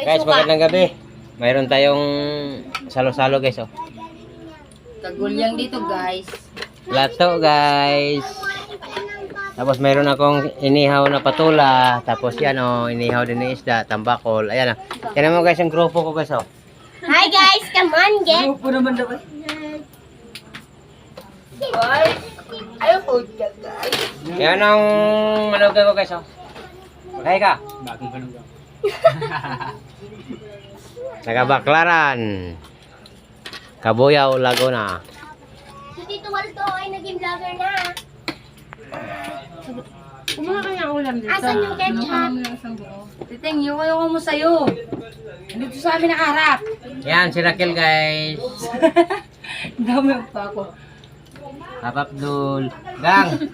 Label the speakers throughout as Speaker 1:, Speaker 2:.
Speaker 1: Guys, magandang gabi. Mayroon tayong salo-salo guys. Oh.
Speaker 2: Kagulyang dito guys.
Speaker 1: Lato guys. Tapos mayroon akong inihaw na patula. Tapos yan oh, inihaw din ng isda, tambakol. Ayan oh. Tignan mo guys ang grupo ko guys oh.
Speaker 3: Hi guys, come on, get.
Speaker 2: Grupo naman dapat. Guys, ayaw po dyan guys.
Speaker 1: Yan ang malugay ko guys oh. Maghay ka.
Speaker 4: Bagong ganun.
Speaker 1: Nagabaklaran. Kabuyaw, Laguna.
Speaker 3: Si Tito Waldo ay naging vlogger na.
Speaker 2: Kumuha ka ng ulam dito.
Speaker 3: Asan yung ketchup?
Speaker 2: Titing, yung kayo mo sa'yo. Dito sa amin nakaharap.
Speaker 1: Yan si Raquel guys.
Speaker 2: Dami pa ako.
Speaker 1: Papa Abdul. Gang.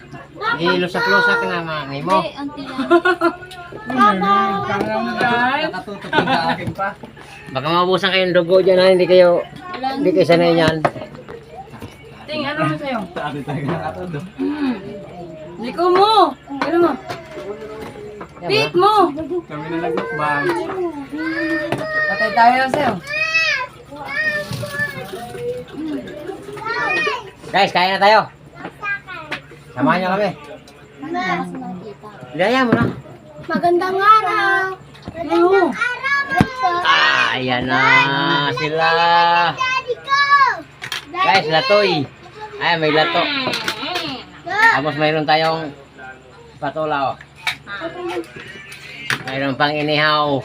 Speaker 1: Ilusak-lusak na mga mo.
Speaker 4: Nakatutok yung sa akin pa.
Speaker 1: Baka mabusan kayong dugo dyan ha. Hindi kayo sanay niyan.
Speaker 2: Ting, ano mo sa'yo?
Speaker 4: Sabi tayo nakatutok.
Speaker 2: Liko mo. Ano mo? Pit mo.
Speaker 4: Kami na nag-mukbang.
Speaker 2: Patay tayo sa'yo.
Speaker 1: Guys, kaya na tayo. Samahan niyo kami. Daya mo na.
Speaker 3: Magandang araw.
Speaker 2: Ano?
Speaker 1: Ayan na sila.
Speaker 3: Daddy ko.
Speaker 1: Guys, latoy. Ay, may lato. Tapos mayroon tayong patula oh. Mayroon pang inihaw.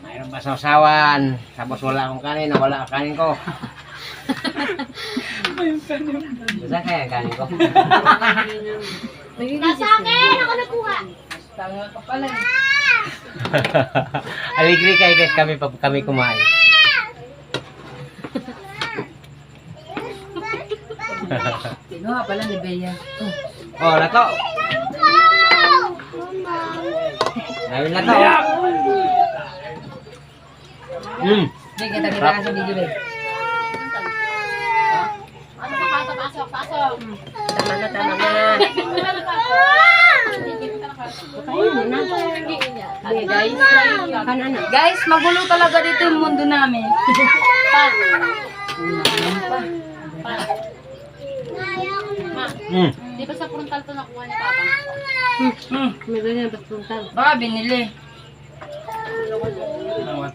Speaker 1: Mayroon pa sausawan. Tapos wala akong kanin. Wala ang kanin ko. Basta kaya ang kanin ko.
Speaker 3: Nasa akin, ako nakuha.
Speaker 2: Tanga ka pala eh.
Speaker 1: Aligri kayo guys, kami kumain.
Speaker 2: Kinuha pala ni Bea.
Speaker 1: Oh, lato. Ayun lato.
Speaker 2: Hindi, kita ka sa video Bea.
Speaker 3: Pasok.
Speaker 2: Tama na, tama na. Guys, magulo talaga dito yung mundo namin.
Speaker 5: Di ba sa frontal to nakuha ni Papa?
Speaker 2: May ganyan ba frontal? Baka binili.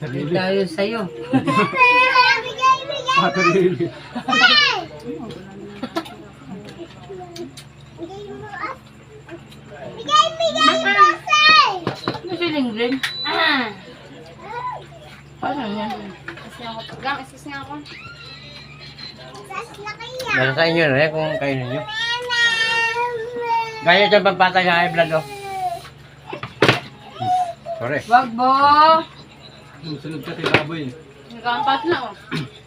Speaker 2: Hindi tayo sa'yo.
Speaker 4: Patarili.
Speaker 2: Ano si Lingren? Paano yan?
Speaker 5: Gang, assist nga ako.
Speaker 1: Meron sa inyo na kung kayo ninyo. Gaya dyan pampatay sa high blood oh. Sorry.
Speaker 2: Wag bo!
Speaker 4: Sunod ka kay Baboy.
Speaker 5: Nagkakampat na ako.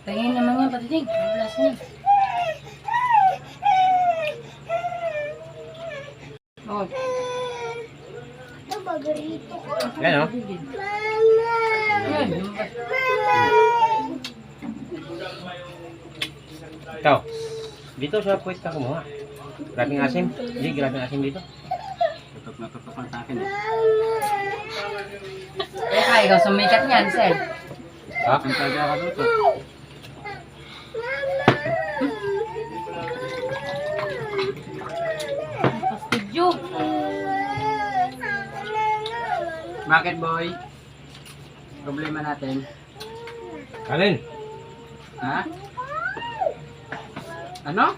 Speaker 2: Tingin naman yan, patiting. Blast niya. Oh.
Speaker 1: Yan oh.
Speaker 2: Yan.
Speaker 1: Ikaw. Dito sa puwit ka kumuha. Grabing asim. Hindi, grabing asim dito.
Speaker 4: Tutok na tutok ang sa akin eh.
Speaker 2: Eh, ikaw sumikat niyan, sir.
Speaker 1: Ha?
Speaker 4: Ang taga ka tutok.
Speaker 2: Pastidyo.
Speaker 4: Bakit boy? Problema natin.
Speaker 1: Alin?
Speaker 4: Ha? Ano?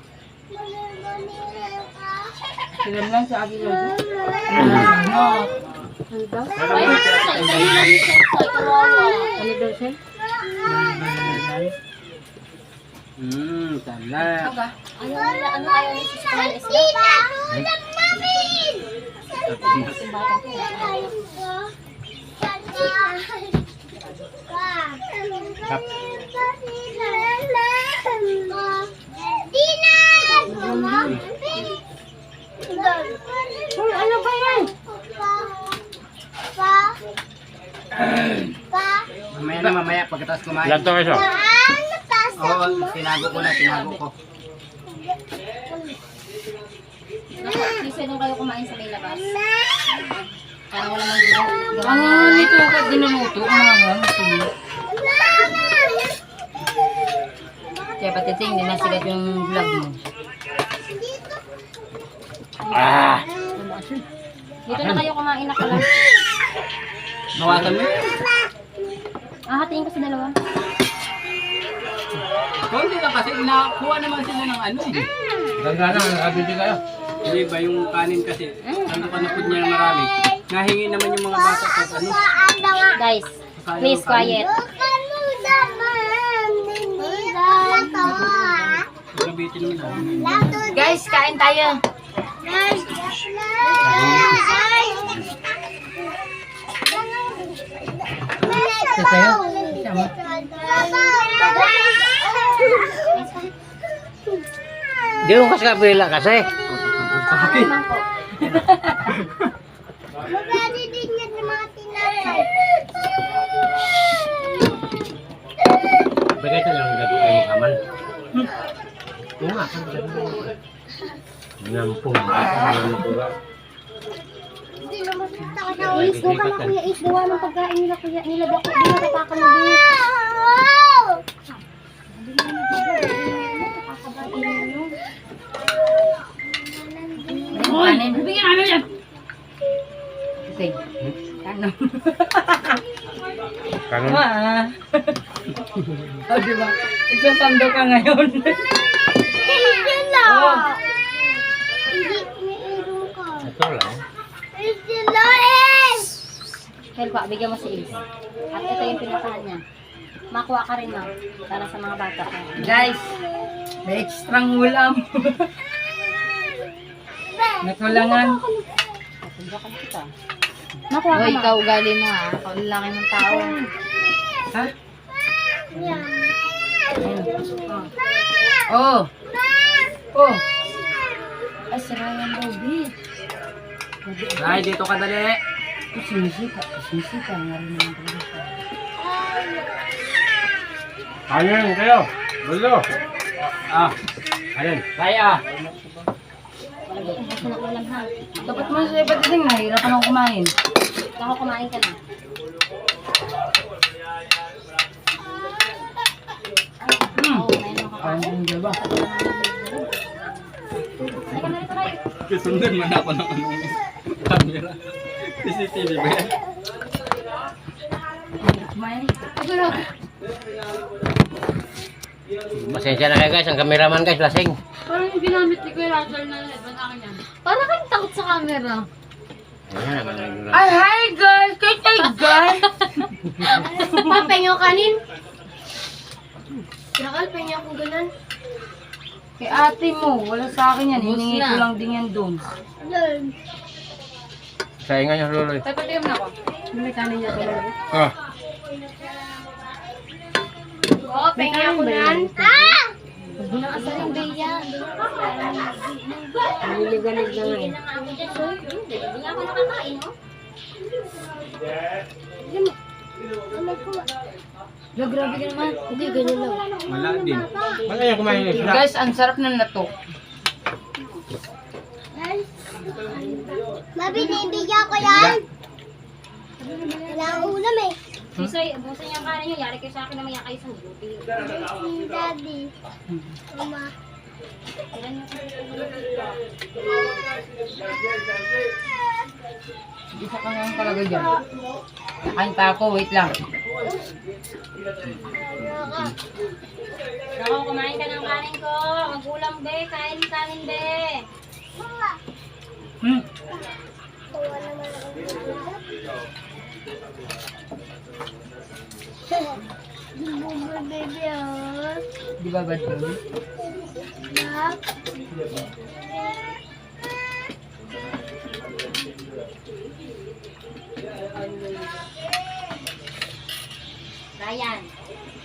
Speaker 2: Silam lang sa akin lang. Ano daw, sir?
Speaker 4: Tala.
Speaker 3: Ano ayaw ni Sis Kumain isda?
Speaker 1: Kap.
Speaker 3: Ano ba yan?
Speaker 4: Mamaya pagkatapos kumain.
Speaker 1: Lato kayo.
Speaker 4: Oo, tinago ko.
Speaker 5: Sino kayo kumain sa may labas? Para wala mang ginawa.
Speaker 2: Ang nito ka din Ito nga. Kaya patiting, hindi na sigat yung vlog mo.
Speaker 1: Ah!
Speaker 3: Dito na kayo kumain na pala.
Speaker 4: Nawasan mo.
Speaker 3: Hahatiin ko sa dalawa.
Speaker 4: Konti lang kasi nakuha naman sila ng ano eh.
Speaker 1: Ganda na, nakabili kayo.
Speaker 4: Hindi ba yung kanin kasi, ano ka napod niya ng marami. Nahingi naman yung mga bata pag ano.
Speaker 3: Guys, please quiet.
Speaker 4: Nabitin mo na.
Speaker 2: Guys, kain tayo.
Speaker 1: Di mo kasi kapila kasi. Bagay ito lang gagawin mo kaman. Oo nga, kan ngampung.
Speaker 3: Is, buka na kuya. Is, gawa ng pagkain nila kuya. Nilagak ko. Hindi natapakan mo din.
Speaker 2: Kanin. Bigyan namin yan. Okay. Ano?
Speaker 1: Kanon.
Speaker 2: O, diba? Isusando ka ngayon. Oh.
Speaker 1: Ito lang.
Speaker 3: Helpa, bigyan mo si Is. At ito yung pinatahan niya. Makuha ka rin, ma. Para sa mga bata.
Speaker 2: Guys, may extrang ulam. Nakulangan.
Speaker 3: Papundakan kita. Makuha ka,
Speaker 2: Hoy,
Speaker 3: ma.
Speaker 2: ikaw ugali mo ha. Ang laki ng tao. Ha? Oh. Oh. Ay, sirayan daw, B.
Speaker 4: Ay, dito ka dali.
Speaker 2: Sinisika. Sinisika. Nga rin naman talaga.
Speaker 1: Ayun kayo. Gulo.
Speaker 4: Ah,
Speaker 1: Ayun.
Speaker 4: kaya.
Speaker 3: Ubus mo na ulam, ha.
Speaker 2: Dapat mo sa patiting, nahihirapan ako kumain.
Speaker 3: Ako kumain ka na. Oo, may ano ka pa.
Speaker 2: Ang diba?
Speaker 3: Halika na rito, Ray.
Speaker 4: Kasundan man ako ng ano, camera. CCTV ba yan?
Speaker 2: Kumain.
Speaker 1: Pasensya na kayo guys, ang cameraman guys, lasing.
Speaker 5: Parang yung ginamit ni Kuya Rachel na headband akin yan.
Speaker 3: Parang kang takot sa camera.
Speaker 1: Ayan naman ang
Speaker 2: Ay, hi guys! Kay guys!
Speaker 3: Papenyo kanin. Nakal, penyo ako ganun.
Speaker 2: Kay ate mo, wala sa akin yan. Hiningi ko lang din yan doon.
Speaker 1: Saingan yung luloy.
Speaker 5: Tay, patikim na ako.
Speaker 2: May kanin niya talaga.
Speaker 1: Ah.
Speaker 3: Oo, penyo ako nan. Ah! Nasa rin ba yan?
Speaker 2: Niligalig na nga eh.
Speaker 3: Hindi nga ako nakakain, no?
Speaker 2: Yo, grabe ka naman.
Speaker 3: Hindi, ganyan lang.
Speaker 4: Wala din.
Speaker 1: Wala yung kumain ng isda.
Speaker 2: Guys, ang sarap ng lato.
Speaker 3: Mabinibigyan ko yan. Kailangan ulam eh. Sisoy, busan niya ang kanan niyo. Yari kayo sa akin na maya kayo sa buti. Daddy. Mama.
Speaker 2: Isa ka naman talaga dyan. Nakain pa ako, wait lang.
Speaker 3: Ako, kumain ka ng kanin ko. Mag-ulam, be. Kain kanin, be.
Speaker 2: Hmm.
Speaker 3: Baby, oh.
Speaker 2: Di ba bad po?
Speaker 3: Ryan.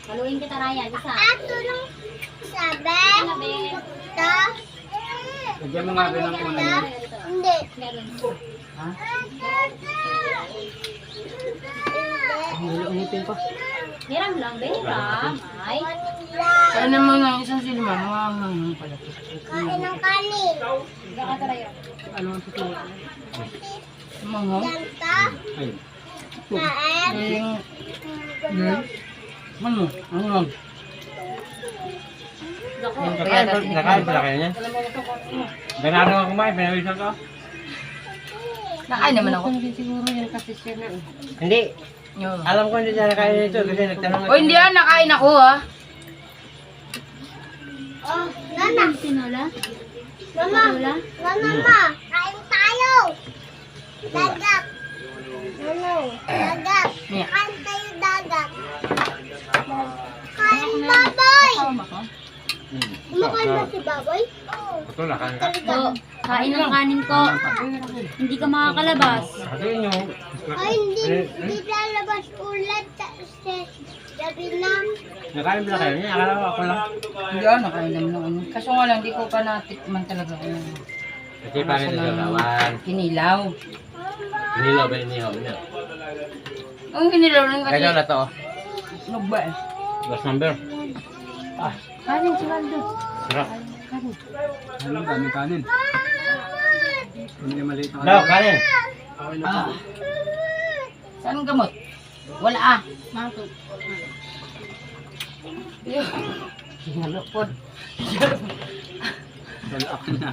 Speaker 3: Paluin kita, Ryan. Isa.
Speaker 6: Tulong sabi.
Speaker 3: Ano, be?
Speaker 6: Ito.
Speaker 4: Lagyan mo nga rin ng ulam mo.
Speaker 6: Hindi.
Speaker 3: Meron.
Speaker 2: Ha?
Speaker 6: Hindi.
Speaker 2: Ulitin pa.
Speaker 3: Hiram lang, be. Hiram. Ay.
Speaker 2: Kaya naman ng isang silma, mga pala.
Speaker 6: Kain ng kanin.
Speaker 3: Higa ka, Ryan.
Speaker 2: Ano ang tutuwa? Mga
Speaker 6: Ganto.
Speaker 4: Ay,
Speaker 6: Kain.
Speaker 2: yung
Speaker 4: Ano? Ano?
Speaker 1: Nakain pala kayo niyan? Ganado nga kumain, pinawisan ka?
Speaker 2: Nakain naman ako.
Speaker 1: Hindi. Alam ko hindi siya nakain nito kasi nagtanong
Speaker 2: O hindi nakain ako ah.
Speaker 6: Oh, Nana.
Speaker 3: Tinola?
Speaker 6: Mama. Mama. Kain tayo. Dagat. Ano? Dagat.
Speaker 2: Yeah.
Speaker 6: Kain tayo dagat. Kain baboy. Kumakain ba si baboy? Oo.
Speaker 1: Ito, nakain ka.
Speaker 3: O, kain ng kanin ko. Hindi ka makakalabas.
Speaker 1: Kasi nyo.
Speaker 6: Ay, hindi lalabas ulit kasi gabi na.
Speaker 1: Nakain pala kayo niya, akala ko ako lang.
Speaker 2: Hindi nakain naman ako. Kaso nga lang, hindi ko pa natikman talaga kung
Speaker 1: Kasi pangit sa gawan.
Speaker 2: kinilaw.
Speaker 1: Hinilaw ba inihaw niya?
Speaker 2: Ang kinilaw lang kasi.
Speaker 1: Kaya na to.
Speaker 2: Nagba eh.
Speaker 1: Last number.
Speaker 2: Kanin si Waldo.
Speaker 1: Sarap.
Speaker 4: Ano? Daming kanin. Hindi maliit na
Speaker 1: Daw, kanin.
Speaker 2: Saan ang gamot? Wala ah.
Speaker 3: Mato.
Speaker 2: Sinalupod.
Speaker 4: Dalak na.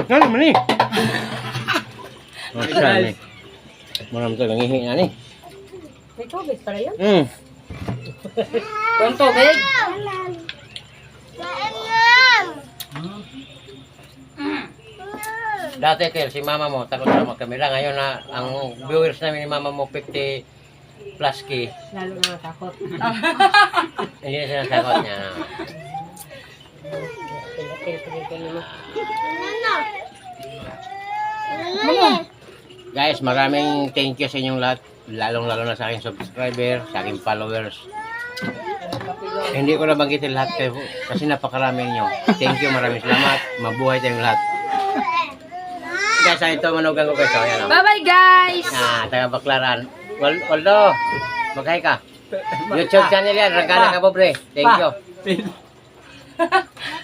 Speaker 1: Ano man eh? Masal ni. Maram to langihi na ni.
Speaker 2: May tubig pala yun.
Speaker 6: Ang
Speaker 2: tubig?
Speaker 6: Kainam.
Speaker 1: Dati kel si mama mo takot sa magkamera ngayon na ang viewers namin ni mama mo 50 plus K.
Speaker 2: Lalo na takot.
Speaker 1: Hindi na siya takot niya. Guys, maraming thank you sa inyong lahat. Lalong-lalo na sa aking subscriber, sa aking followers. Hindi ko na banggitin lahat kayo kasi napakarami nyo. Thank you, maraming salamat. Mabuhay tayong lahat. Guys, ito manugang ko kayo. So, ayan o.
Speaker 2: Bye-bye guys!
Speaker 1: Taga Baklaran. Waldo, mag-hi ka. YouTube channel yan, Ragana ka pobre. Thank you.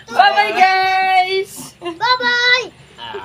Speaker 2: Bye-bye guys!
Speaker 6: Bye-bye.